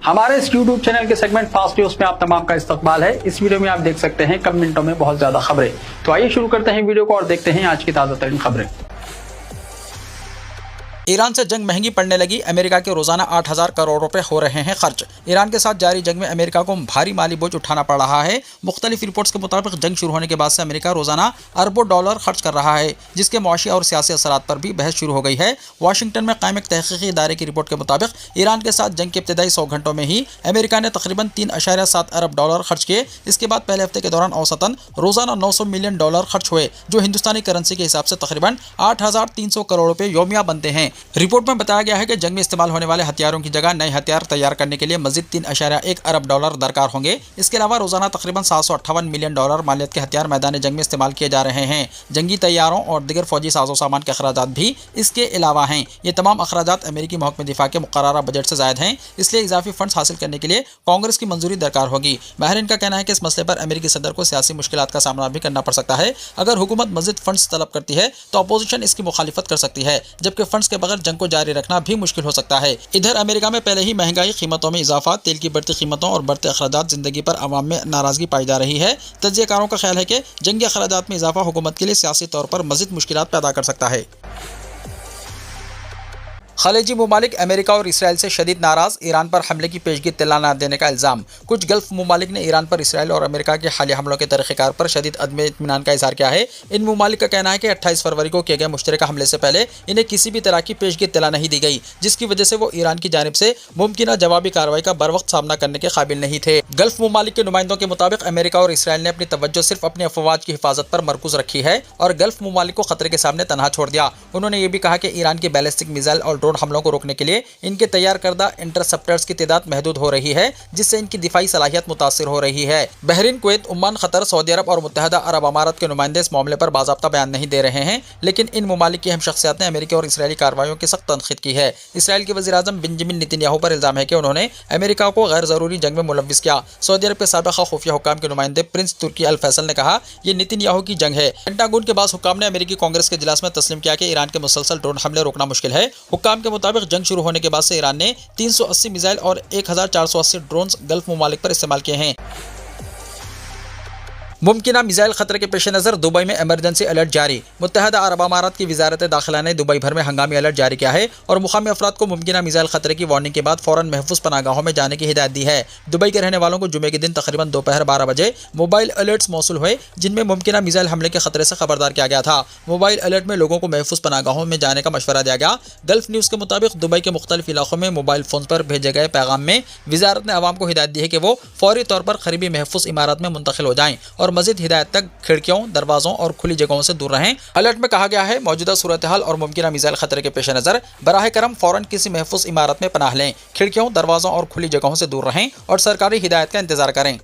हमारे इस YouTube channel के सेगमेंट फास्ट न्यूज में आप तमाम का इस्तकबाल है। इस वीडियो में आप देख सकते हैं कम मिनटों में बहुत ज्यादा खबरें। तो आइए शुरू करते हैं वीडियो को और देखते हैं आज की ताजा तरीन खबरें। ईरान से जंग महंगी पड़ने लगी, अमेरिका के रोजाना 8,000 करोड़ रुपए हो रहे हैं खर्च। ईरान के साथ जारी जंग में अमेरिका को भारी माली बोझ उठाना पड़ रहा है। मुख्तलिफ रिपोर्ट्स के मुताबिक जंग शुरू होने के बाद से अमेरिका रोजाना अरबों डॉलर खर्च कर रहा है, जिसके मुआशी और सियासी असरात पर भी बहस शुरू हो गई है। वाशिंगटन में कायम एक तहकीकी इदारे की रिपोर्ट के मुताबिक ईरान के साथ जंग के इब्तदाई 100 घंटों में ही अमेरिका ने तकरीबन 3.7 अरब डॉलर खर्च किए। इसके बाद पहले हफ्ते के दौरान औसतन रोजाना 900 मिलियन डॉलर खर्च हुए, जो हिंदुस्तानी करेंसी के हिसाब से तकरीबन 8,300 करोड़ रुपए योमिया बनते हैं। रिपोर्ट में बताया गया है कि जंग में इस्तेमाल होने वाले हथियारों की जगह नए हथियार तैयार करने के लिए मजीद 3.1 अरब डॉलर दरकार होंगे। इसके अलावा रोजाना तकरीबन 758 मिलियन डॉलर मालियत के हथियार मैदान जंग में इस्तेमाल किए जा रहे हैं। जंगी तैयारों और दिगर फौजी साजो सामान के अखराजात भी इसके अलावा हैं। ये तमाम अखराजात अमेरिकी महकमे दिफा के मुकर्ररा बजट से ज़ायद हैं, इसलिए इजाफी फंड्स हासिल करने के लिए कांग्रेस की मंजूरी दरकार होगी। बहरीन का कहना है कि इस मसले पर अमेरिकी सदर को सियासी मुश्किलात का सामना भी करना पड़ सकता है। अगर हुकूमत मजीद फंड्स तलब करती है तो अपोजिशन इसकी मुखालिफत कर सकती है, जबकि फंड्स के बगैर जंग को जारी रखना भी मुश्किल हो सकता है। इधर अमेरिका में पहले ही महंगाई, कीमतों में इजाफा, तेल की बढ़ती कीमतों और बढ़ते अखराजात जिंदगी पर अवाम में नाराजगी पाई जा रही है। तज्जियाकारों का ख्याल है कि जंगी अखराजात में इजाफा हुकूमत के लिए सियासी तौर पर मजीद मुश्किलात पैदा कर सकता है। खलीजी ममालिक अमेरिका और इसराइल से शदीद नाराज, ईरान पर हमले की पेशगी इत्तला न देने का इल्ज़ाम। कुछ गल्फ ममालिक ने ईरान पर इसराइल और अमेरिका के हालिया हमलों के तरीक़ेकार पर शदीद अदम इत्मीनान का इज़हार किया है। इन ममालिक का कहना है कि 28 फरवरी को किए गए मुश्तरका हमले से पहले इन्हें किसी भी तरह की पेशगी इत्तला नहीं दी गई, जिसकी वजह से वो ईरान की जानिब से मुमकिन जवाबी कार्रवाई का बर वक्त सामना करने के काबिल नहीं थे। गल्फ ममालिक के नुमाइंदों के मुताबिक अमेरिका और इसराइल ने अपनी तवज्जो सिर्फ अपनी अफवाज की हिफाजत पर मरकूज रखी है और गल्फ ममालिक को खतरे के सामने तनहा छोड़ दिया। उन्होंने ये भी कहा कि ईरान के बैलिस्टिक मिसाइल और ड्रोन हमलों को रोकने के लिए इनके तैयार करदा इंटरसेप्टर्स की तादाद महदूद हो रही है, जिससे इनकी दिफाई सलाहियत मुतासिर हो रही है। Bahrain, Kuwait, Oman, Qatar, Saudi Arabia और मुत्तहदा अरब अमारात के नुमाइंदे इस मामले पर बाज़ाब्ता बयान नहीं दे रहे हैं, लेकिन इन ममालिक की अहम शख्सियत ने अमेरिकी और इसराइली कार्रवाइयों की सख्त तनकीद की है। इसराइल के वज़ीर आज़म बेंजामिन नेतन्याहू पर इल्ज़ाम है कि उन्होंने अमेरिका को गैर ज़रूरी जंग में मुलव्विस किया। सऊदी अरब के साबिक़ा खुफिया हुक्काम के नुमाइंदे प्रिंस तुर्की अल फैसल ने कहा, यह नेतन्याहू की जंग है। पेंटागन के बाद हुक्काम ने अमेरिकी कांग्रेस के इजलास में तस्लीम किया कि ईरान के मुसलसल ड्रोन हमले रोकना मुश्किल है। हुक्काम के मुताबिक जंग शुरू होने के बाद से ईरान ने 380 मिसाइल और 1,480 ड्रोन्स गल्फ ममालिक पर इस्तेमाल किए हैं। मुमकिना मिसाइल खतरे के पेश नज़र दुबई में इमरजेंसी अलर्ट जारी। मुत्तहदा अरब अमारात की वजारत दाखिला ने दुबई भर में हंगामी अलर्ट जारी किया है और मुकामी अफराद को मुमकिना मिसाइल खतरे की वार्निंग के बाद फौरन महफूज पनागाहों में जाने की हिदायत दी है। दुबई के रहने वालों को जुमे के दिन तकरीबन दोपहर 12 बजे मोबाइल अलर्ट्स मौसूल हुए, जिनमें मुमकिना मिसाइल हमले के खतरे से खबरदार किया गया था। मोबाइल अलर्ट में लोगों को महफूज पनागाहों में जाने का मशवरा दिया गया। गल्फ न्यूज़ के मुताबिक दुबई के मुख्तलिफ इलाकों में मोबाइल फोन पर भेजे गए पैगाम में वजारत ने आवाम को हिदायत दी है कि वो फौरी तौर पर करीबी महफूज इमारत में मुंतकिल हो जाएं और मजीद हिदायत तक खिड़कियों, दरवाजों और खुली जगहों से दूर रहें। अलर्ट में कहा गया है, मौजूदा सूरत हाल और मुमकिन मिसाइल खतरे के पेश नज़र बराह करम फौरन किसी महफूज इमारत में पनाह लें, खिड़कियों, दरवाजों और खुली जगहों से दूर रहें और सरकारी हिदायत का इंतजार करें।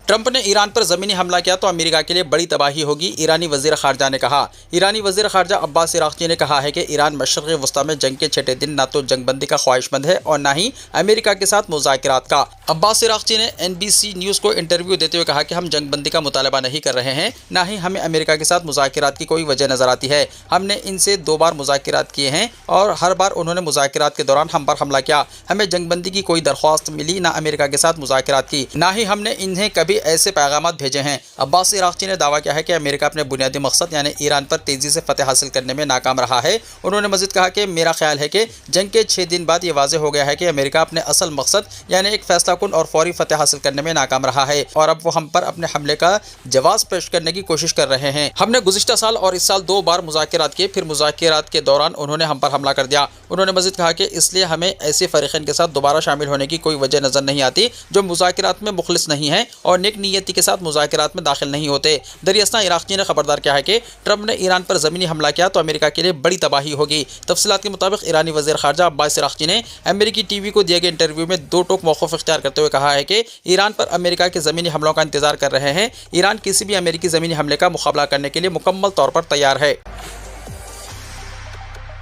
ट्रंप ने ईरान पर ज़मीनी हमला किया तो अमेरिका के लिए बड़ी तबाही होगी, ईरानी वज़ीर ख़ारजा ने कहा। ईरानी वज़ीर ख़ारजा अब्बास इराक़ची ने कहा है कि ईरान मशरिक़ी वस्ता में जंग के छठे दिन ना तो जंगबंदी का ख्वाहिशमंद है और ना ही अमेरिका के साथ मुज़ाकरात का। अब्बास इराक़ची ने NBC न्यूज़ को इंटरव्यू देते हुए कहा कि हम जंगबंदी का मुतालबा नहीं कर रहे हैं, ना ही हमें अमेरिका के साथ मुज़ाकरात की कोई वजह नज़र आती है। हमने इनसे 2 बार मुज़ाकरात किए हैं और हर बार उन्होंने मुज़ाकरात के दौरान हम पर हमला किया। हमें जंगबंदी की कोई दरख्वास्त मिली ना अमेरिका के साथ मुज़ाकरात की, ना ही हमने इन्हें कभी ऐसे पैगाम भेजे हैं। अब्बास इराक़ची ने दावा किया है कि अमेरिका अपने बुनियादी मकसद यानी ईरान पर तेजी से फतह हासिल करने में नाकाम रहा है। उन्होंने मज़ीद कहा कि मेरा ख्याल है कि जंग के 6 दिन बाद ये वाज़ेह हो गया है कि अमेरिका अपने असल मकसद यानी एक फैसलाकुन और फौरी फतह हासिल करने में नाकाम रहा है और अब वो हम पर अपने हमले का जवाब पेश करने की कोशिश कर रहे हैं। हमने गुज़िश्ता साल और इस साल 2 बार मुज़ाकरात किए, फिर मुज़ाकरात के दौरान उन्होंने हम पर हमला कर दिया। उन्होंने मज़ीद कहा कि इसलिए हमें ऐसे फ़रीक़ैन के साथ दोबारा शामिल होने की कोई वजह नज़र नहीं आती जो मुज़ाकरात में मुखलिस नहीं है और नेक नीयती के साथ मुज़ाकरात में दाखिल नहीं होते। दरियास्ता इराक़ची ने खबरदार किया है कि ट्रंप ने ईरान पर ज़मीनी हमला किया तो अमेरिका के लिए बड़ी तबाही होगी। तफसीलात के मुताबिक ईरानी वज़ीर ख़ारजा अब्बास इराक़ची ने अमेरिकी टीवी को दिए गए इंटरव्यू में 2 टोक मौक़िफ़ इख्तियार करते हुए कहा है कि ईरान पर अमेरिका के ज़मीनी हमलों का इंतजार कर रहे हैं। ईरान किसी भी अमेरिकी ज़मीनी हमले का मुकाबला करने के लिए मुकम्मल तौर पर तैयार है।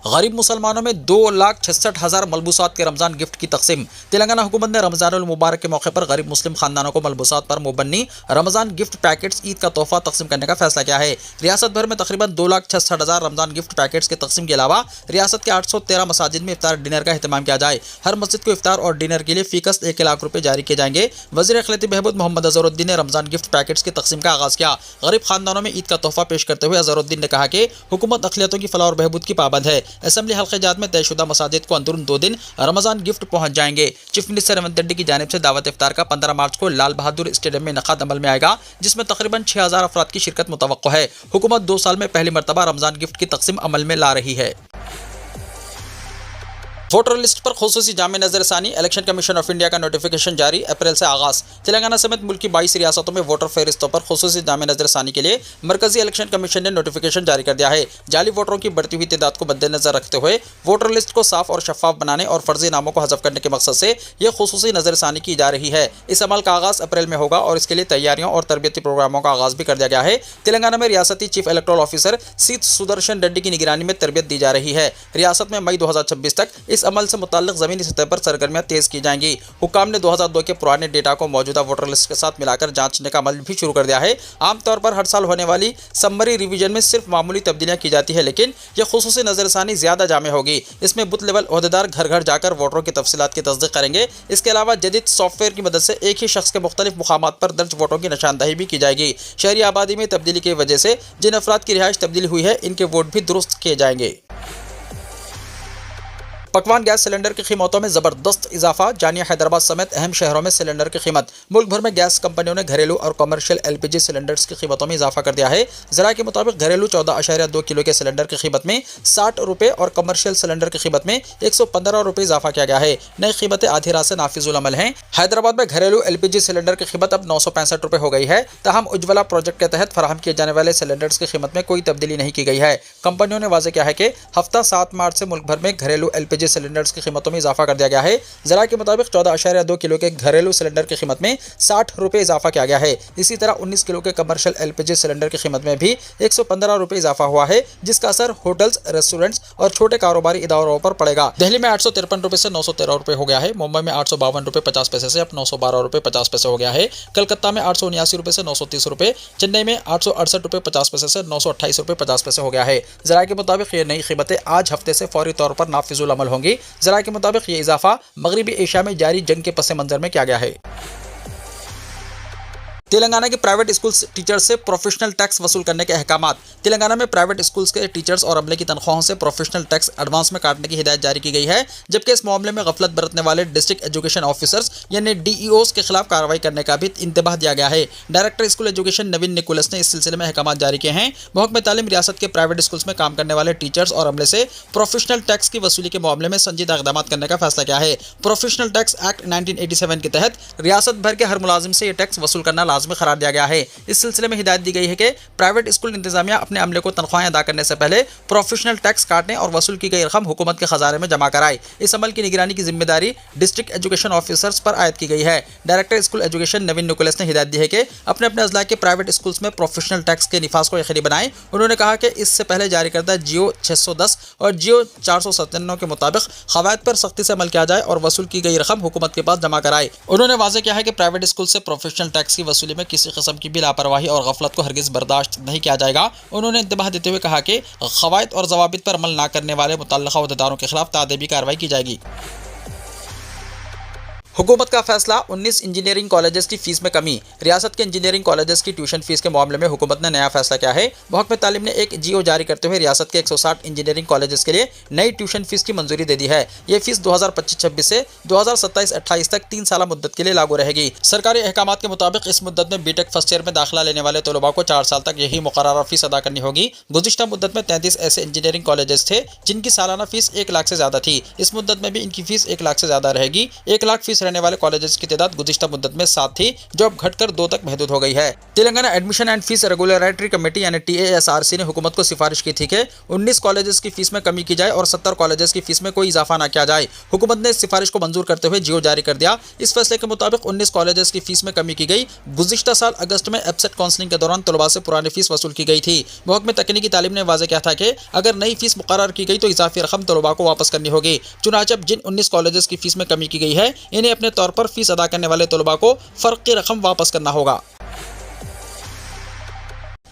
गरीब मुसलमानों में 2,66,000 मलबूसात के रमज़ान गिफ्ट की तकसीम। तेलंगाना हुकूमत ने रमज़ानुल मुबारक के मौके पर गरीब मुस्लिम खानदानों को मलबूसात पर मुबन्नी रमज़ान गिफ्ट पैकेट्स ईद का तोहफा तकसीम करने का फैसला किया है। रियासत भर में तकरीबन 2,66,000 रमज़ान गिफ्ट पैकेट्स की तकसीम के अलावा रियासत के 813 मसाजिद में इफ्तार डिनर का एहतमाम किया जाए। हर मस्जिद को इफ्तार और डिनर के लिए फीकस 1 लाख रुपए जारी किए जाएंगे। वज़ीर अखिलती बहबूद मोहम्मद अजहरुद्दीन ने रमज़ान गिफ्ट पैकेट्स की तकसीम का आगाज़ किया। गरीब खानदानों में ईद का तोहफा पेश करते हुए अजहरुद्दीन ने कहा कि हुकूमत अक़लियतों की फलाह और बहबूद की पाबंद है। असेंबली हल्क़े-ए-जात में तयशुदा मसाजिद को अंदरून 2 दिन रमज़ान गिफ्ट पहुंच जाएंगे। चीफ मिनिस्टर रेवंत रेड्डी की जानिब से दावत इफ्तार का 15 मार्च को लाल बहादुर स्टेडियम में इनेकाद अमल में आएगा, जिसमें तकरीबन 6,000 अफराद की शिरकत मुतवक्को है। हुकूमत 2 साल में पहली मरतबा रमज़ान गिफ्ट की तकसीम अमल में ला रही है। वोटर लिस्ट पर खुसूसी जामे नजरसानी। इलेक्शन कमीशन ऑफ इंडिया का नोटिफिकेशन जारी, अप्रैल से आगाज। तेलंगाना समेत मुल्क की 22 रियासतों में वोटर फहरिस्तों पर खुसूसी जामे नजरसानी के लिए मरकजी इलेक्शन कमीशन ने नोटिफिकेशन जारी कर दिया है। जाली वोटरों की बढ़ती हुई तादाद को मद्देनजर रखते हुए वोटर लिस्ट को साफ और शफाफ बनाने और फर्जी नामों को हज़फ करने के मकसद से यह खुसूसी नजरसानी की जा रही है। इस अमल का आगाज अप्रैल में होगा और इसके लिए तैयारियों और तरबियती प्रोग्रामों का आगाज भी कर दिया गया है। तेलंगाना में रियासती chief electoral officer C Sudarshan Reddy की निगरानी में तरबियत दी जा रही है। रियासत में मई 2026 तक इस अमल से मुताल्लिक ज़मीनी सतह पर सरगर्मियां तेज की जाएंगी। हुक्काम ने 2002 के पुराने डेटा को मौजूदा वोटर लिस्ट के साथ मिलाकर जांचने का अमल भी शुरू कर दिया है। आमतौर पर हर साल होने वाली समरी रिवीजन में सिर्फ मामूली तब्दीलियां की जाती है, लेकिन यह खुसूसी नजरसानी ज्यादा जामे होगी। इसमें बूथ लेवल ओहदेदार घर घर जाकर वोटरों की तफसीलात की तस्दीक करेंगे। इसके अलावा जदीद सॉफ्टवेयर की मदद से एक ही शख्स के मुख्तलिफ मुकामात पर दर्ज वोटों की निशानदही भी की जाएगी। शहरी आबादी में तब्दीली की वजह से जिन अफराद की रिहाइश तब्दील हुई है, इनके वोट भी दुरुस्त किए जाएंगे। पकवान गैस सिलेंडर की कीमतों में ज़बरदस्त इजाफा। जानिया हैदराबाद समेत अहम शहरों में सिलेंडर की कीमत। मुल्क भर में गैस कंपनियों ने घरेलू और कमर्शियल LPG सिलेंडर्स की कीमतों में इजाफा कर दिया है। ज़रा के मुताबिक घरेलू 14.2 किलो के सिलेंडर की कीमत में 60 रुपये और कमर्शियल सिलेंडर की कीमत में 115 रुपये इजाफा किया गया है। नई कीमतें आधी रात से नाफिजुल अमल हैं। हैदराबाद में घरेलू LPG सिलेंडर की कीमत अब 965 रुपये हो गई है। तहम उज्ज्वला प्रोजेक्ट के तहत फराहम किए जाने वाले सिलेंडर्स की कीमत में कोई तब्दीली नहीं की गई है। कंपनियों ने वाज़ेह किया है कि हफ्ता 7 मार्च से मुल्क भर में घरेलू LPG सिलेंडर्स की कीमत में इजाफा कर दिया गया है। जरा के मुताबिक 14.2 किलो के घरेलू सिलेंडर की कीमत में 60 रुपये इजाफा किया गया है। इसी तरह 19 किलो के कमर्शियल LPG सिलेंडर की कीमत में भी 115 रुपये इजाफा हुआ है, जिसका असर होटल्स, रेस्टोरेंट्स और छोटे कारोबारी इदारों पर पड़ेगा। दिल्ली में 853 रुपये से 913 रुपये हो गया है। मुंबई में 852 रुपये 50 पैसे से अब 912 रुपये 50 पैसे हो गया है। कलकत्ता में 879 रुपये से 930 रुपये, चेन्नई में 868 रुपये 50 पैसे से 928 रुपये 50 पैसे हो गया है। जरा के मुताबिक ये नई कीमतें आज हफ्ते से फौरी तौर पर नाफिजुल अमल होंगी। जरा के मुताबिक ये इजाफा मगरिबी एशिया में जारी जंग के पस मंजर में किया गया है। तेलंगाना के प्राइवेट स्कूल्स टीचर्स से प्रोफेशनल टैक्स वसूल करने के अहकामात। तेलंगाना में प्राइवेट स्कूल्स के टीचर्स और अमले की तनख्वाहों से प्रोफेशनल टैक्स एडवांस में काटने की हिदायत जारी की गई है, जबकि इस मामले में गफलत बरतने वाले डिस्ट्रिक्ट एजुकेशन ऑफिसर्स यानी DEOs के खिलाफ कार्रवाई करने का भी इंतबाह दिया गया है। डायरेक्टर स्कूल एजुकेशन नवीन निकोलस ने इस सिलसिले में अहकामात जारी किए हैं। महकमे तालीम रियासत के प्राइवेट स्कूल्स में काम करने वाले टीचर्स और अमले से प्रोफेशनल टैक्स की वसूली के मामले में संजीदा इक़दाम करने का फैसला किया है। प्रोफेशनल टैक्स एक्ट 1987 के तहत रियासत भर के हर मुलाजिम से यह टैक्स वसूल करना लाजमी करार दिया गया है। इस सिलसिले में हिदायत दी गई है कि प्राइवेट स्कूल इंतजामिया अपने अमले को तनख्वाहें अदा करने से पहले प्रोफेशनल टैक्स काटने और वसूल की गई रकम हुकूमत के खजाने में जमा कराए। इस अमल की निगरानी की जिम्मेदारी डिस्ट्रिक्ट एजुकेशन ऑफिसर्स पर आयद की गई है। डायरेक्टर स्कूल एजुकेशन नवीन निकोलस ने हिदायत दी है कि अपने अपने अजला के प्राइवेट स्कूल्स में प्रोफेशनल टैक्स के निफाज को यकीनी बनाएं। उन्होंने कहा कि इससे पहले जारी करदा जियो 610 और जियो 497 के मुताबिक खवायद पर सख्ती से अमल किया जाए और वसूल की गई रकम हुकूमत के पास जमा कराए। उन्होंने वाज़ेह किया है कि प्राइवेट स्कूल से प्रोफेशनल टैक्स की वसूली में किसी किस्म की भी लापरवाही और गफलत को हरगिज़ बर्दाश्त नहीं किया जाएगा। उन्होंने इंतबाह देते हुए कहा कि क़वायद और ज़वाबित पर अमल न करने वाले मुतल्लिक़ा अहदेदारों के खिलाफ तादेबी कार्रवाई की जाएगी। हुकूमत का फैसला 19 इंजीनियरिंग कॉलेजेस की फीस में कमी। रियासत के इंजीनियरिंग कॉलेजेस की ट्यूशन फीस के मामले में हुकूमत ने नया फैसला किया है। महकमे तालीम ने एक GO जारी करते हुए रियासत के 160 इंजीनियरिंग कॉलेजेस के लिए नई ट्यूशन फीस की मंजूरी दे दी है। ये फीस 2025-26 से 2027-28 तक 3 साल मुद्दत के लिए लागू रहेगी। सरकारी अहकामात के मुताबिक इस मुद्दत में बीटेक फर्स्ट ईयर में दाखिला लेने वाले तलबा को 4 साल तक यही मुकर्ररा फीस अदा करनी होगी। गुज़िश्ता मुद्दत में 33 ऐसे इंजीनियरिंग कॉलेजेस थे जिनकी सालाना फीस 1 लाख से ज़्यादा थी। इस मुद्दत में भी इनकी फीस 1 लाख से ज़्यादा रहेगी। 1 लाख फीस रहने वाले कॉलेजेस की तादाद गुज़िश्ता मुद्दत में 7 थी, जो अब घटकर 2 तक महदूद हो गई है। Telangana admission and fees regulatory committee यानी TASRC ने हुकूमत को सिफारिश की थी कि 19 कॉलेजेस की फीस में कमी की जाए और 70 कॉलेजेस की फीस में कोई इजाफा न किया जाए। हुकूमत ने इस सिफारिश को मंजूर करते हुए जियो जारी कर दिया। इस फैसले के मुताबिक 19 कॉलेजेस की फीस में कमी की गई। गुज़िश्ता साल अगस्त में एब्सेट काउंसलिंग के दौरान तलबा से पुरानी फीस वसूल की गई थी। महकमे तकनीकी तालीम ने वाज़ेह किया था कि अगर नई फीस मुकर्रर की गई तो इजाफी रकम तलबा को वापस करनी होगी। चुनांचे जिन 19 कॉलेजेस की फीस में कमी की गई है, इन्हें अपने तौर पर फीस अदा करने वाले तलबा को फ़र्क की रकम वापस करना होगा।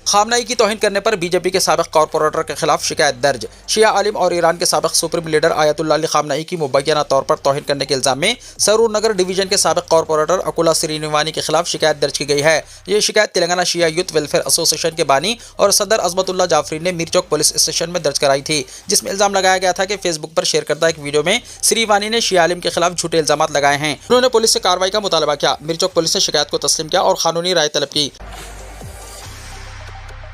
खामनाई की तौहीन करने पर बीजेपी के साबिक़ कॉरपोरेटर के खिलाफ शिकायत दर्ज। शिया आलिम और ईरान के साबिक़ supreme leader Ayatollah Ali Khamenei की मुबैना तौर पर तौहीन करने के इल्ज़ाम में सरूर नगर डिवीजन के साबिक़ कॉरपोरेटर अकुला श्रीनिवानी के खिलाफ शिकायत दर्ज की गई है। ये शिकायत तेलंगाना शिया यूथ वेलफेयर एसोसिएशन के बानी और सदर अजमतुल्लाह जाफरी ने मीरचौक पुलिस स्टेशन में दर्ज कराई थी, जिसमें इल्ज़ाम लगाया गया था कि फेसबुक पर शेयर करदा एक वीडियो में श्रीवानी ने शिया आलिम के खिलाफ झूठे इल्ज़ाम लगाए हैं। उन्होंने पुलिस से कार्रवाई का मुतालबा किया। मीरचौक पुलिस ने शिकायत को तस्लीम किया और कानूनी राय तलब की।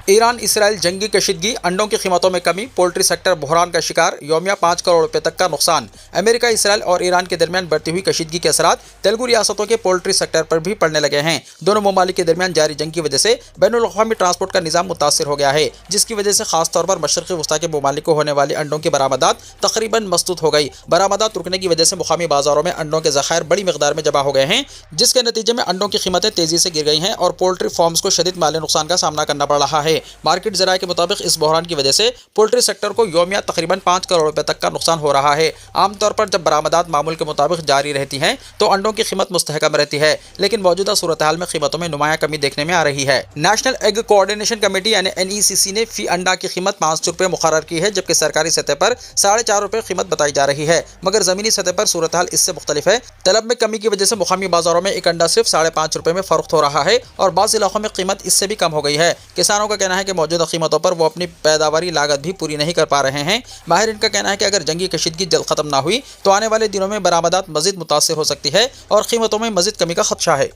ईरान इसराइल जंगी कशीदगी, अंडों की कीमतों में कमी, पोल्ट्री सेक्टर बहरान का शिकार, यौमिया 5 करोड़ रुपए तक का नुकसान। अमेरिका, इसराइल और ईरान के दरमियान बढ़ती हुई कशीदगी के असरात तेलुगु रियासतों के पोल्ट्री सेक्टर पर भी पड़ने लगे हैं। दोनों ममालिक के दरमियान जारी जंग की वजह से बैनुल अक़वामी ट्रांसपोर्ट का निज़ाम मुतासिर हो गया है, जिसकी वजह से खासतौर पर मशरक़ी वस्ता के ममालिक को होने वाली अंडों की बरामदात तकरीबन मसदूद हो गई। बरामदात रुकने की वजह से मुकामी बाजारों में अंडों के ज़खायर बड़ी मिकदार में जमा हो गए हैं, जिसके नतीजे में अंडों की कीमतें तेज़ी से गिर गई हैं और पोल्ट्री फार्म्स को शदीद माली नुकसान का सामना करना पड़ रहा है। मार्केट ज़राए के मुताबिक इस बहरान की वजह से पोल्ट्री सेक्टर को यौमिया तकरीबन 5 करोड़ रुपए तक का नुकसान हो रहा है। आमतौर पर जब बरामदात मामूल के मुताबिक जारी रहती हैं तो अंडों की कीमत मुस्तहकम रहती है, लेकिन मौजूदा सूरत हाल में कीमतों में नुमाया कमी देखने में आ रही है। नेशनल एग कोऑर्डिनेशन कमेटी यानी NECC ने फी अंडा की कीमत 5 रुपये मुकर्रर की है, जबकि सरकारी सतह पर 4.5 रुपये कीमत बताई जा रही है। मगर जमीनी सतह पर सूरत हाल इससे मुख्तलिफ है। तलब में कमी की वजह से मुकामी बाजारों में एक अंडा सिर्फ 5.5 रुपये में फरोख्त हो रहा है और बाज़ इलाकों में कीमत इससे भी कम हो गई है। किसानों का कहना है कि मौजूदा कीमतों पर वो अपनी पैदावारी लागत भी पूरी नहीं कर पा रहे हैं। माहिरीन का कहना है कि अगर जंगी कशीदगी जल्द खत्म ना हुई तो आने वाले दिनों में बरामदात मजीद मुतासिर हो सकती है और कीमतों में मजीद कमी का खदशा है।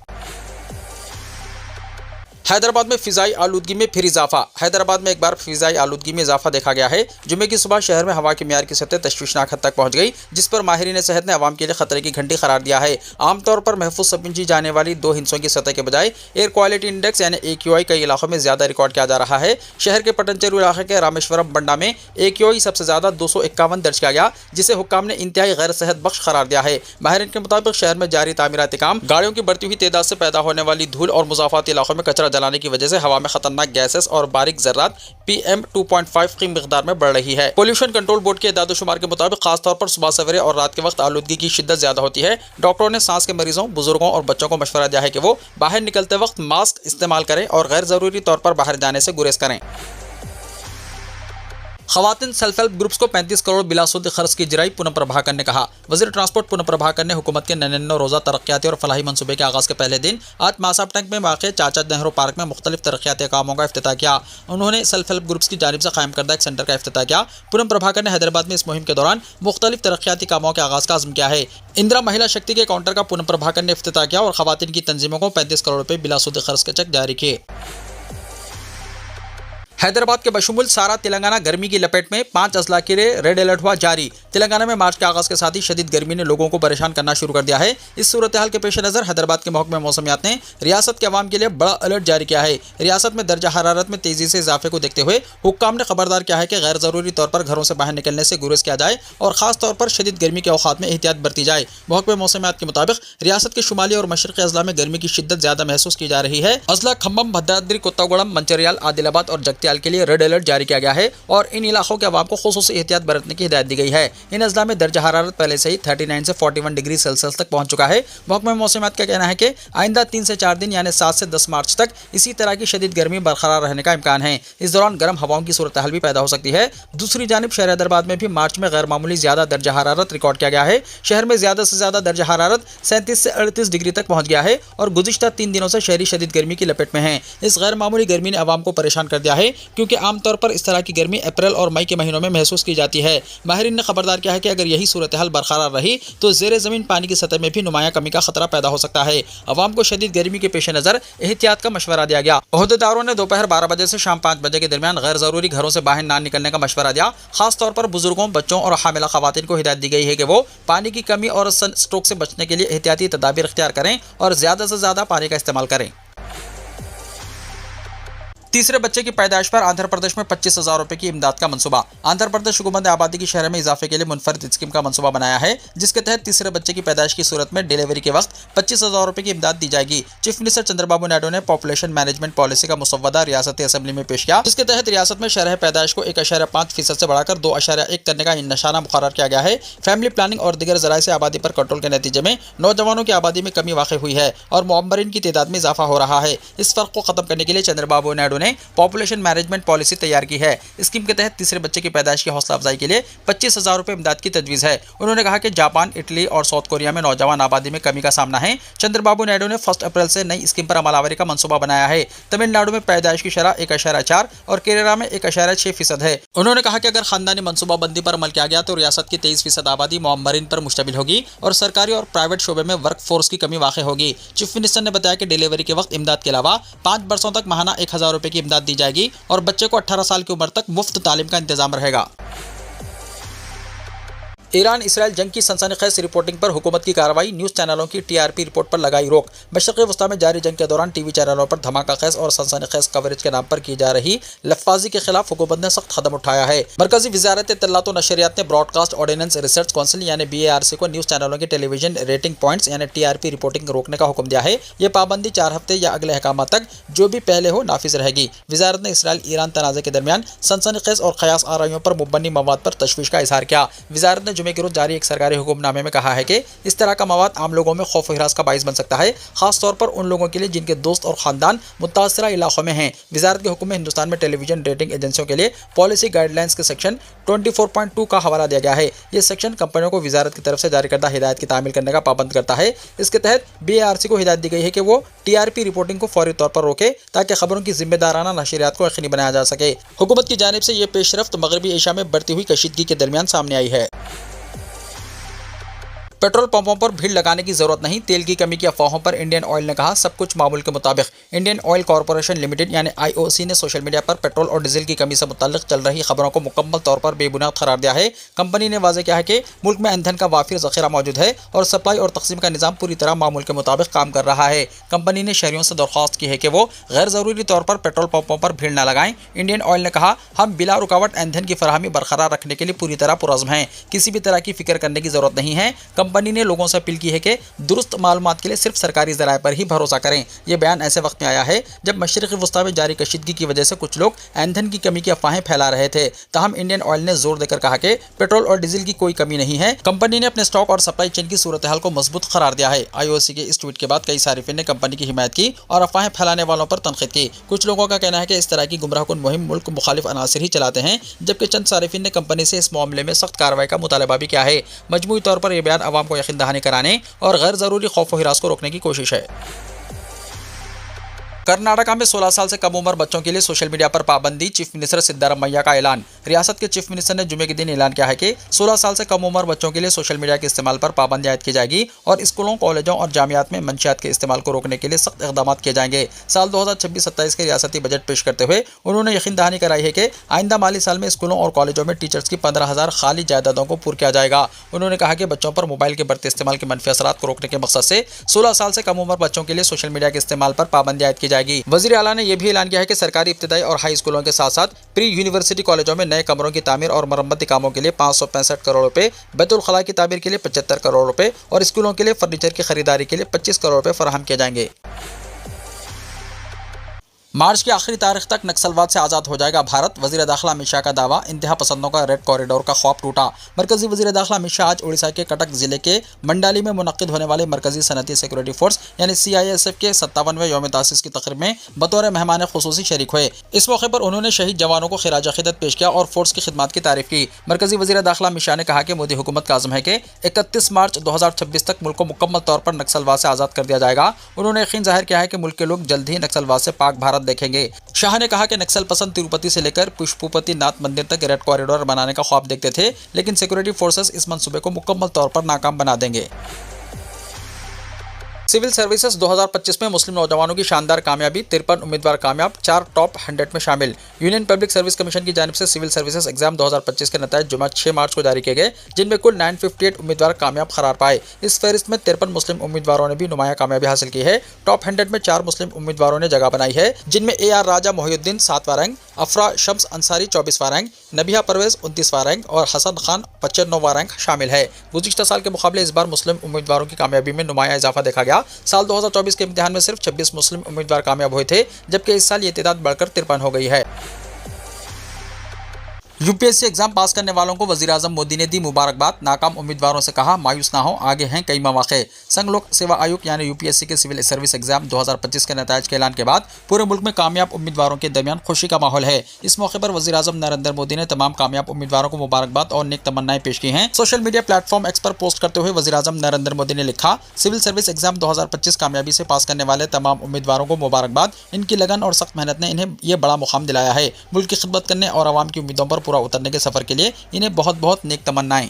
हैदराबाद में फ़िज़ाई आलूदगी में फिर इजाफा। हैदराबाद में एक बार फ़िज़ाई आलूदगी में इजाफा देखा गया है। जुमे की सुबह शहर में हवा की मियार की सतह तशवीशनाक हद तक पहुंच गई, जिस पर माहिरीन सेहत ने आवाम के लिए खतरे की घंटी करार दिया है। आमतौर पर महफूज समझी जाने वाली 2 हिस्सों की सतह के बजाय एयर क्वालिटी इंडेक्स यानी AQI कई इलाकों में ज़्यादा रिकॉर्ड किया जा रहा है। शहर के पटनचेरू इलाके के रामेश्वरम बंडा में AQI सबसे ज़्यादा 251 दर्ज किया गया, जिसे हुक्काम ने इंतहाई गैर सेहत बख्श करार दिया है। माहिरीन के मुताबिक शहर में जारी तामीराती काम, गाड़ियों की बढ़ती हुई तादाद से पैदा होने वाली धूल और मुज़ाफ़ाती इलाकों में कचरा जलाने की वजह से हवा में खतरनाक गैसेस और बारीक ज़र्रात PM 2.5 की मिकदार में बढ़ रही है। पोल्यूशन कंट्रोल बोर्ड के इदाद-ओ-शुमार के मुताबिक खासतौर पर सुबह सवेरे और रात के वक्त आलूदगी की शिद्दत ज्यादा होती है। डॉक्टरों ने सांस के मरीजों, बुजुर्गों और बच्चों को मशवरा दिया है कि वो बाहर निकलते वक्त मास्क इस्तेमाल करें और गैर जरूरी तौर पर बाहर जाने से गुरेज करें। खवातीन सेल्फ हेल्प ग्रुप्स को 35 करोड़ बिलासुद खर्च की इजराई पुनः प्रभाकर ने कहा। वज़ीर ट्रांसपोर्ट पुनः प्रभाकर ने हुकूमत के 99 रोज़ा तरक्याती और फलाही मनसूबे के आगाज़ के पहले दिन आज मासाब टैंक में वाक़े चाचा नेहरू पार्क में मुख्तलिफ तरक्याती कामों का इफ्तिताह किया। उन्होंने सेल्फ हेल्प ग्रुप्स की जानिब से कायम करदा एक सेंटर का इफ्तिताह किया। पुनः प्रभाकर ने हैदराबाद में इस मुहिम के दौरान मुख्तलिफ तरक्याती कामों के आगाज़ का आज़म किया है। इंदिरा महिला शक्ति के काउंटर का पुनः प्रभाकर ने इफ्तिताह किया और खवातीन की तंजीमों को 35 करोड़ रुपये बिलासुद खर्च के चेक जारी किए। हैदराबाद के बशमुल सारा तेलंगाना गर्मी की लपेट में 5 अजला के लिए रेड अलर्ट हुआ जारी। तेलंगाना में मार्च के आगाज़ के साथ ही शदीद गर्मी ने लोगों को परेशान करना शुरू कर दिया है। इस सूरत हाल के पेश नज़र हैदराबाद के महकमे मौसमियात ने रियासत के अवाम के लिए बड़ा अलर्ट जारी किया है। रियासत में दर्जा हरारत में तेज़ी से इजाफे को देखते हुए हुक्काम ने खबरदार किया है कि गैर ज़रूरी तौर पर घरों से बाहर निकलने से गुरेज किया जाए और ख़ास तौर पर शदीद गर्मी के औक़ात में एहतियात बरती जाए। महकमे मौसमियात के मुताबिक रियासत के शुमाली और मशरक़ी अजला में गर्मी की शिद्दत ज़्यादा महसूस की जा रही है। अजला खम्बम, भद्राद्री, कोत्तागुड़म, मंचिर्याल, आदिलाबाद और जगत्याल के लिए रेड अलर्ट जारी किया गया है और इन इलाकों के अवाम को खुसूसी एहतियात बरतने की हिदायत दी गई है। इन अजला में दर्जा हरारत पहले से ही 39 से 41 डिग्री सेल्सियस तक पहुंच चुका है। महकमा मौसमियात का कहना है कि आइंदा 3 से 4 दिन यानी 7 से 10 मार्च तक इसी तरह की शदीद गर्मी बरकरार रहने का इम्कान है। इस दौरान गर्म हवाओं की सूरत हाल भी पैदा हो सकती है। दूसरी जानिब शहर हैदराबाद में भी मार्च में गैर मामूली ज्यादा दर्जा हरारत रिकॉर्ड किया गया है। शहर में ज्यादा से ज्यादा दर्जा हरारत 37 से 38 डिग्री तक पहुंच गया है और गुज़िश्ता 3 दिनों से शहरी शदीद गर्मी की लपेट में है। इस गैर मामूली गर्मी ने अवाम को परेशान कर दिया है। क्योंकि आमतौर पर इस तरह की गर्मी अप्रैल और मई के महीनों में महसूस की जाती है। माहिरीन ने खबरदार किया है कि अगर यही सूरत हाल बरकरार रही तो ज़ेरे ज़मीन पानी की सतह में भी नुमायां कमी का खतरा पैदा हो सकता है। अवाम को शदीद गर्मी के पेश नज़र एहतियात का मशवरा दिया गया। ओहदेदारों ने दोपहर 12 बजे से शाम 5 बजे के दरमियान गैर ज़रूरी घरों से बाहर ना निकलने का मशवरा दिया। खासतौर पर बुजुर्गों, बच्चों और हामिला खवातीन को हिदायत दी गई है कि वो पानी की कमी और सन स्ट्रोक से बचने के लिए एहतियाती तदाबीर इख्तियार करें और ज़्यादा से ज़्यादा पानी का इस्तेमाल करें। तीसरे बच्चे की पैदाइश पर आंध्र प्रदेश में 25,000 रुपए की इमदाद का मंसूबा। आंध्र प्रदेश हुकूमत ने आबादी की शरह में इजाफे के लिए मुनफरद स्कीम का मंसूबा बनाया है, जिसके तहत तीसरे बच्चे की पैदाइश की सूरत में डिलीवरी के वक्त 25,000 रुपए की इमदाद दी जाएगी। चीफ मिनिस्टर चंद्रबाबू नायडू ने पॉपुलेशन मैनेजमेंट पॉलिसी का मुसव्वदा रियासती असेंबली में पेश किया, जिसके तहत रियासत में शरह पैदाइश को 1.5% से बढ़ाकर 2.1 करने का निशाना मुकर्रर किया गया है। फैमिली प्लानिंग और दीगर जराये से आबादी पर कंट्रोल के नतीजे में नौजवानों की आबादी में कमी वाक़ हुई है और मुअम्मरीन की तादाद में इजाफा हो रहा है। इस फर्क को खत्म करने के लिए चंद्रबाबू नायडू ने पॉपुलेशन मैनेजमेंट पॉलिसी तैयार की है। स्कीम के तहत तीसरे बच्चे की पैदाइश की हौसला अफजाई के लिए 25,000 रुपए इमदाद की तजवीज़ है। उन्होंने कहा कि जापान, इटली और साउथ कोरिया में नौजवान आबादी में कमी का सामना है। चंद्रबाबू नायडू ने 1 अप्रैल से नई स्कीम पर अमलावरी का मंसूबा बनाया है। तमिलनाडु में पैदाइश की शरह 1.4 और केरला में 1.6% है। उन्होंने कहा कि अगर खानदानी मनसूबाबंदी पर अमल किया गया तो रियासत की 23% आबादी मुअम्मरीन पर मुश्तमिल होगी और सरकारी और प्राइवेट शोबे में वर्क फोर्स की कमी वाक़ होगी। चीफ मिनिस्टर ने बताया कि डिलीवरी के वक्त इमदाद के अलावा 5 बरसों तक माहाना 1,000 रुपए की इमदाद दी जाएगी और बच्चे को 18 साल की उम्र तक मुफ्त तालीम का इंतजाम रहेगा। ईरान इसराइल जंग की सनसनीखेज रिपोर्टिंग पर हुकूमत की कार्रवाई, न्यूज़ चैनलों की टीआरपी रिपोर्ट पर लगाई रोक। मशरक़ी वस्ता में जारी जंग के दौरान टीवी चैनलों पर धमाकाखेज और सनसनीखेज कवरेज के नाम पर की जा रही लफ्ज़बाजी के खिलाफ हुकूमत ने सख्त कदम उठाया है। मरकजी वज़ारत इत्तलात व नशरियात ने ब्रॉडकास्ट ऑर्डिनेंस रिसर्च काउंसिल यानी BARC को न्यूज़ चैनलों की टेलीविजन रेटिंग पॉइंट्स यानी TRP रिपोर्टिंग रोकने का हुक्म दिया है। ये पाबंदी 4 हफ्ते या अगले अहकाम तक जो भी पहले हो नाफिज रहेगी। वज़ारत ने इसराइल ईरान तनाज़े के दरमियान सनसनीखेज और क़यास आराइयों पर मुबनी मवाद पर तशवीश का इजहार किया। वज़ारत ने जुमे के रोज़ जारी एक सरकारी हुक्मनामे में कहा है कि इस तरह का मवाद आम लोगों में खौफ व हिरास का बाइस बन सकता है, खासतौर पर उन लोगों के लिए जिनके दोस्त और ख़ानदान मुतासरा इलाकों में हैं। वज़ारत के हुक्म में हिंदुस्तान में टेलीविजन रेटिंग एजेंसियों के लिए पॉलिसी गाइडलाइंस के सेक्शन 24.2 का हवाला दिया गया है। ये सेक्शन कंपनियों को वज़ारत की तरफ से जारी करदा हिदायत की तामील करने का पाबंद करता है। इसके तहत BARC को हिदायत दी गई है कि वो TRP रिपोर्टिंग को फौरी तौर पर रोके ताकि खबरों की जिम्मेदाराना नशरियात को यकीनी बनाया जा सके। हुकूमत की जानिब से ये पेशरफ्त मगरबी एशिया में बढ़ती हुई कशीदगी के दरमियान सामने आई है। पेट्रोल पंपों पर भीड़ लगाने की जरूरत नहीं, तेल की कमी की अफवाहों पर इंडियन ऑयल ने कहा सब कुछ मामूल के मुताबिक। इंडियन ऑयल कॉरपोरेशन लिमिटेड यानी IOC ने सोशल मीडिया पर पेट्रोल और डीजल की कमी से मुताल्लिक चल रही खबरों को मुकम्मल तौर पर बेबुनियाद करार दिया है। कंपनी ने वाज़ेह किया है कि मुल्क में ईंधन का वाफिर ज़ख़ीरा मौजूद है और सप्लाई और तकसीम का निज़ाम पूरी तरह मामूल के मुताबिक काम कर रहा है। कंपनी ने शहरियों से दरख्वास्त की है कि वो गैर ज़रूरी तौर पर पेट्रोल पंपों पर भीड़ न लगाएं। इंडियन ऑयल ने कहा हम बिला रुकावट ईंधन की फराहमी बरकरार रखने के लिए पूरी तरह पुरज़्म हैं, किसी भी तरह की फिक्र करने की जरूरत नहीं है। कंपनी ने लोगों से की है कि दुरुस्त मालूमात के लिए सिर्फ सरकारी ज़राए पर ही भरोसा करें। यह बयान ऐसे वक्त में आया है जब मशरिक़ी वस्ता में जारी कशीदगी की वजह से कुछ लोग ईंधन की कमी की अफवाहें फैला रहे थे। ताहम इंडियन ऑयल ने जोर देकर कहा कि पेट्रोल और डीजल की कोई कमी नहीं है। कंपनी ने अपने स्टॉक और सप्लाई चेन की सूरत हाल को मजबूत करार दिया है। IOC के इस ट्वीट के बाद कई सारिफिन ने कंपनी की हिमायत की और अफवाहें फैलाने वालों पर तनकीद की। कुछ लोगों का कहना है कि इस तरह की गुमराहकुन मुहिम मुल्क मुखालिफ अनासिर ही चलाते हैं, जबकि चंद सारिफिन ने कंपनी से इस मामले में सख्त कार्रवाई का मुतालबा भी किया है। मजमूई तौर पर यह बयान आवाम को यकीन दहानी कराने और गैर ज़रूरी खौफ व हिरास को रोकने की कोशिश है। कर्नाटका में 16 साल से कम उम्र बच्चों के लिए सोशल मीडिया पर पाबंदी, चीफ मिनिस्टर सिद्धारमैया का ऐलान। रियासत के चीफ मिनिस्टर ने जुमे के दिन ऐलान किया है कि 16 साल से कम उम्र बच्चों के लिए सोशल मीडिया के इस्तेमाल पर पाबंदी आयद की जाएगी और स्कूलों, कॉलेजों और जामियात में मंशियात के इस्तेमाल को रोकने के लिए सख्त इक़दाम किए जाएंगे। साल 2026-27 के रियासती बजट पेश करते हुए उन्होंने यकीन दहानी कराई है कि आइंदा माली साल में स्कूलों और कॉलेजों में टीचर्स की 15,000 खाली जायदादों को पूरा किया जाएगा। उन्होंने कहा कि बच्चों पर मोबाइल के बढ़ते इस्तेमाल के मनफी असरात को रोकने के मकसद से 16 साल से कम उम्र बच्चों के लिए सोशल मीडिया के इस्तेमाल पर पाबंदी आयद की जाएगी। वज़ीर आला ने यह भी ऐलान किया है कि सरकारी इब्तिदाई और हाई स्कूलों के साथ साथ प्री यूनिवर्सिटी कॉलेजों में नए कमरों की तामीर और मरम्मती कामों के लिए 565 करोड़ रुपए, बैतुल खला की तामीर के लिए 75 करोड़ रुपए और स्कूलों के लिए फर्नीचर की खरीदारी के लिए 25 करोड़ रुपए फराहम किए जाएंगे। मार्च की आखिरी तारीख तक नक्सलवाद से आज़ाद हो जाएगा भारत, वज़ीर दाखिला अमित शाह का दावा। इंतहा पसंदों का रेड कॉरिडोर का ख्वाब टूटा। मरकजी वज़ीर दाखिला अमित शाह आज उड़ीसा के कटक जिले के मंडाली में मुनक्किद होने वाले मरकजी सनती सिक्योरिटी फोर्स यानी CISF के 57वें यौम तासीस की तकरीब में बतौर मेहमान खुसूसी शरीक हुए। इस मौके पर उन्होंने शहीद जवानों को खिराज अक़ीदत पेश किया और फोर्स की खिदमत की तारीफ की। मरकजी वज़ीर दाखिला अमित शाह ने कहा कि मोदी हुकूमत का आज़म है कि 31 मार्च 2026 तक मुल्क को मुकम्मल तौर पर नक्सलवाद से आज़ाद कर दिया जाएगा। उन्होंने यकीन ज़ाहिर किया है कि मुल्क के लोग जल्द ही नक्सलवाद से पाक भारत साथ देखेंगे। शाह ने कहा कि नक्सल पसंद तिरुपति से लेकर पुष्पपति नाथ मंदिर तक रेड कॉरिडोर बनाने का ख्वाब देखते थे, लेकिन सिक्योरिटी फोर्सेस इस मंसूबे को मुकम्मल तौर पर नाकाम बना देंगे। सिविल सर्विसेज 2025 में मुस्लिम नौजवानों की शानदार कामयाबी, 53 उम्मीदवार कामयाब, 4 टॉप 100 में शामिल। यूनियन पब्लिक सर्विस कमीशन की जानिब से सिविल सर्विसेज एग्जाम 2025 के नतीजे जुमा 6 मार्च को जारी किए गए, जिनमें कुल 958 उम्मीदवार कामयाब करार पाए। इस फहरिस्त में 53 मुस्लिम उम्मीदवारों ने भी नुमाया कामयाबी हासिल की है। टॉप 100 में 4 मुस्लिम उम्मीदवारों ने जगह बनाई है, जिनमें AR राजा मोहिउद्दीन 7वां रैंक, अफरा शम्स अंसारी 24वां रैंक, नबिहा परवेज 29वां रैंक और हसन खान 95वां रैंक शामिल है। गुज़िश्ता साल के मुकाबले इस बार मुस्लिम उम्मीदवारों की कामयाबी में नुमाया इजाफा देखा गया। साल 2024 के इम्तिहान में सिर्फ 26 मुस्लिम उम्मीदवार कामयाब हुए थे, जबकि इस साल ये तादाद बढ़कर 53 हो गई है। UPSC एग्जाम पास करने वालों को वज़ीर-ए-आज़म मोदी ने दी मुबारकबाद। नाकाम उम्मीदवारों से कहा मायूस ना हो, आगे हैं कई मौक़े। संघ लोक सेवा आयोग यानी UPSC के सिविल सर्विस एग्जाम 2025 के नतीजे के ऐलान के बाद पूरे मुल्क में कामयाब उम्मीदवारों के दरमियान खुशी का माहौल है। इस मौके पर वज़ीर-ए-आज़म नरेंद्र मोदी ने तमाम कामयाब उम्मीदवारों को मुबारकबाद और नेक तमन्नाएं पेश की हैं। सोशल मीडिया प्लेटफॉर्म X पर पोस्ट करते हुए वज़ीर-ए-आज़म नरेंद्र मोदी ने लिखा, सिविल सर्विस एग्जाम 2025 कामयाबी से पास करने वाले तमाम उम्मीदवारों को मुबारकबाद। इनकी लगन और सख्त मेहनत ने इन्हें ये बड़ा मुकाम दिलाया है। मुल्क की खिदमत करने और आवाम की उम्मीदों पर पूरा उतरने के सफर के लिए इन्हें बहुत बहुत नेक तमन्नाएं।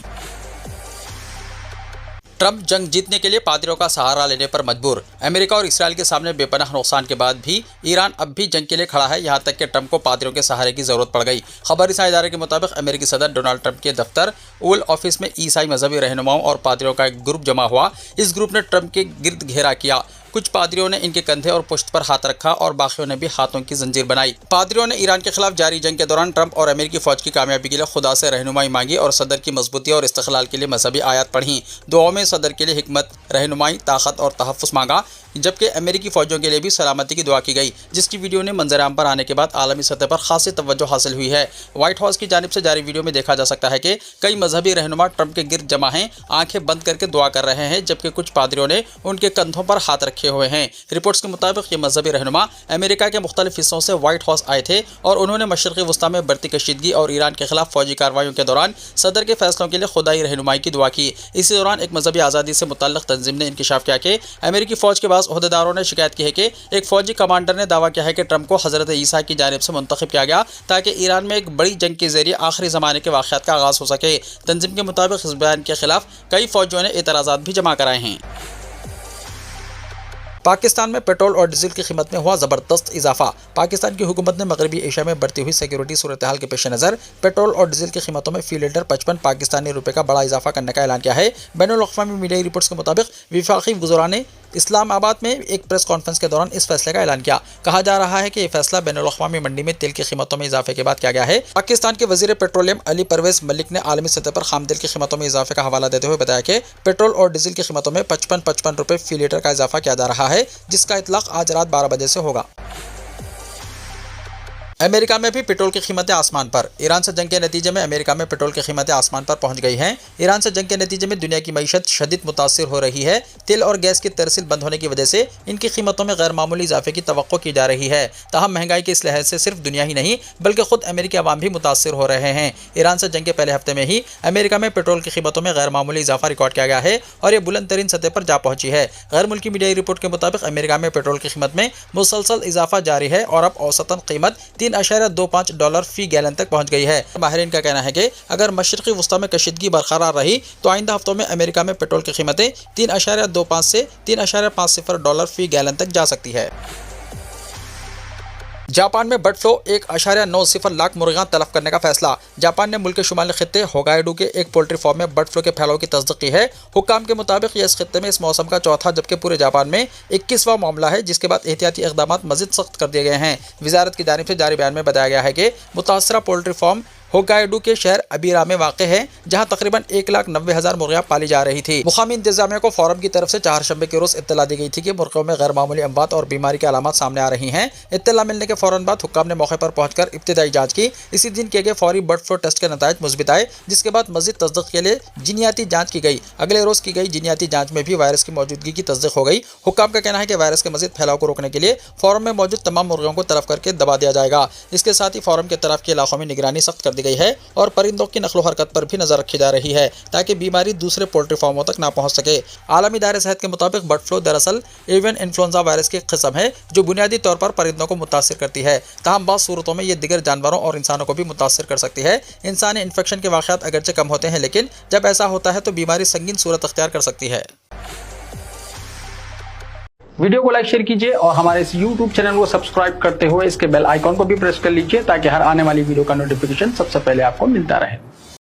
ट्रंप जंग जीतने के लिए पादरियों का सहारा लेने पर मजबूर। अमेरिका और इसराइल के सामने बेपनाह नुकसान के बाद भी ईरान अब भी जंग के लिए खड़ा है, यहां तक कि ट्रंप को पादरियों के सहारे की जरूरत पड़ गई। खबरी इदारे के मुताबिक अमेरिकी सदर डोनाल्ड ट्रंप के दफ्तर ओवल ऑफिस में ईसाई मजहबी रहनुमाओं और पादरियों का एक ग्रुप जमा हुआ। इस ग्रुप ने ट्रंप के गिर्द घेरा किया। कुछ पादरियों ने इनके कंधे और पुश्त पर हाथ रखा और बाकियों ने भी हाथों की जंजीर बनाई। पादरियों ने ईरान के खिलाफ जारी जंग के दौरान ट्रंप और अमेरिकी फौज की कामयाबी के लिए खुदा से रहनुमाई मांगी और सदर की मजबूती और इस्तिक़लाल के लिए मजहबी आयत पढ़ी। दुआओं में सदर के लिए हिकमत, रहनुमाई, ताकत और तहफ़्फ़ुज़ मांगा, जबकि अमेरिकी फौजों के लिए भी सलामती की दुआ की गई, जिसकी वीडियो ने मंजर-ए-आम पर आने के बाद आलमी सतह पर खासी तवज्जो हासिल हुई है। व्हाइट हाउस की जानिब से जारी वीडियो में देखा जा सकता है कि कई मजहबी रहनुमा ट्रंप के गिर्द जमा हैं, आंखें बंद करके दुआ कर रहे हैं, जबकि कुछ पादरियों ने उनके कंधों पर हाथ रखे हुए हैं। रिपोर्ट्स के मुताबिक ये मजहबी रहनुमा अमेरिका के मुख्तलिफ हिस्सों से व्हाइट हाउस आए थे और उन्होंने मशरिक़ी वस्ता में बढ़ती कशीदगी और ईरान के खिलाफ फौजी कार्रवाइयों के दौरान सदर के फैसलों के लिए खुदाई रहनुमाई की दुआ की। इसी दौरान एक मजहबी आज़ादी से मुतल्लिक़ तंजीम ने इंकशाफ किया कि अमेरिकी फ़ौज के बाज़ ओहदेदारों ने शिकायत की है कि एक फ़ौजी कमांडर ने दावा किया है कि ट्रंप को हज़रत ईसा की जानिब से मुंतखब किया गया ताकि ईरान में एक बड़ी जंग के ज़रिए आखिरी ज़माने के वाक़यात का आगाज़ हो सके। तंजीम के मुताबिक इस बयान के खिलाफ कई फ़ौजियों ने एतराज़ात भी जमा कराए हैं। पाकिस्तान में पेट्रोल और डीजल की कीमत में हुआ ज़बरदस्त इजाफा। पाकिस्तान की हुकूमत ने मगरबी एशिया में बढ़ती हुई सिक्योरिटी सूरत हाल के पेश नज़र पेट्रोल और डीजल की कीमतों में फी लीटर 55 पाकिस्तानी रुपये का बड़ा इजाफा करने का ऐलान किया है। बैनुल-अक़वामी मीडिया रिपोर्ट्स के मुताबिक वफाकी वज़रा ने इस्लामाबाद में एक प्रेस कॉन्फ्रेंस के दौरान इस फैसले का ऐलान किया। कहा जा रहा है कि यह फैसला बैनुल-अक़वामी मंडी में तेल की कीमतों में इजाफे के बाद किया गया है। पाकिस्तान के वज़ीर पेट्रोलियम अली परवेज़ मलिक ने आलमी सतह पर खाम तेल की कीमतों में इजाफे का हवाला देते हुए बताया कि पेट्रोल और डीजल की कीमतों में 55 रुपये फी लीटर का इजाफा किया जा रहा है, जिसका इतलाक़ आज रात 12 बजे से होगा। अमेरिका में भी पेट्रोल की कीमतें आसमान पर। ईरान से जंग के नतीजे में अमेरिका में पेट्रोल की कीमतें आसमान पर पहुंच गई हैं। ईरान से जंग के नतीजे में दुनिया की मईशत शदीद मुतासिर हो रही है। तेल और गैस की तरसील बंद होने की वजह से इनकी कीमतों में गैर मामूली इजाफे की तवक्को की जा रही है। ताहम महंगाई की इस लहर से सिर्फ दुनिया ही नहीं बल्कि खुद अमेरिकी अवाम भी मुतासिर हो रहे हैं। ईरान से जंग के पहले हफ्ते में ही अमेरिका में पेट्रोल की कीमतों में गैर मामूली इजाफा रिकॉर्ड किया गया है और ये बुलंद तरीन सतह पर जा पहुंची है। गैर मुल्की मीडिया रिपोर्ट के मुताबिक अमेरिका में पेट्रोल की कीमत में मुसलसल इजाफा जारी है और अब औसतन कीमत $3.25 फी गैलन तक पहुंच गई है। माहिरीन का कहना है कि अगर मशरिकी वस्ता में कशीदगी बरकरार रही तो आइंदा हफ्तों में अमेरिका में पेट्रोल की कीमतें $3.25 से $3.50 फी गैलन तक जा सकती है। जापान में बर्ड फ्लू 1.90 लाख मुर्गियां तलब करने का फैसला। जापान ने मुल्क के शुमाली खित्ते होगाइडो के एक पोल्ट्री फार्म में बर्ड फ्लू के फैलाव की तस्दीक की है। हुक्काम के मुताबिक यह इस खित्ते में इस मौसम का चौथा जबकि पूरे जापान में 21वां मामला है, जिसके बाद एहतियाती इक़दाम मज़ीद सख्त कर दिए गए हैं। वजारत की जानिब से जारी बयान में बताया गया है कि मुतासरा पोल्ट्री फार्म होगाइडो के शहर अबीरा में वाक़ है, जहां तकरीबन 1,90,000 मुर्गियां पाली जा रही थी। मुकामी इंतजामिया को फॉरम की तरफ से चारशंबे के रोज़ इत्तला दी गई थी कि मुर्गियों में गैर मामूली अमवात और बीमारी की अलामत सामने आ रही हैं। इत्तला मिलने के फ़ौरन बाद हुक्काम ने मौके पर पहुंचकर इब्तिदाई जांच की। इसी दिन किए गए फौरी बर्ड फ्लू टेस्ट के नताइज मुस्बित आए, जिसके बाद मज़ीद तस्दीक के लिए जीनियाती जाँच की गई। अगले रोज़ की गई जीनियाती जाँच में भी वायरस की मौजूदगी की तस्दीक हो गई। हुक्काम का कहना है कि वायरस के मज़ीद फैलाव को रोकने के लिए फॉरम में मौजूद तमाम मुर्गियों को तलब करके दबा दिया जाएगा। इसके साथ ही फॉरम के तरफ के इलाकों में निगरानी सख्त कर दी दी गई है और परिंदों की नकलो हरकत पर भी नजर रखी जा रही है ताकि बीमारी दूसरे पोल्ट्री फार्मों तक ना पहुंच सके। आलमी इदारे सेहत के मुताबिक बर्ड फ्लू दरअसल एवियन इन्फ्लुएंजा वायरस की किस्म है जो बुनियादी तौर पर परिंदों को मुतासिर करती है। ताहम बाज़ सूरतों में ये दिगर जानवरों और इंसानों को भी मुतासिर कर सकती है। इंसानी इन्फेक्शन के वाक़यात अगरचे कम होते हैं, लेकिन जब ऐसा होता है तो बीमारी संगीन सूरत अख्तियार कर सकती है। वीडियो को लाइक शेयर कीजिए और हमारे इस YouTube चैनल को सब्सक्राइब करते हुए इसके बेल आइकॉन को भी प्रेस कर लीजिए ताकि हर आने वाली वीडियो का नोटिफिकेशन सबसे पहले आपको मिलता रहे।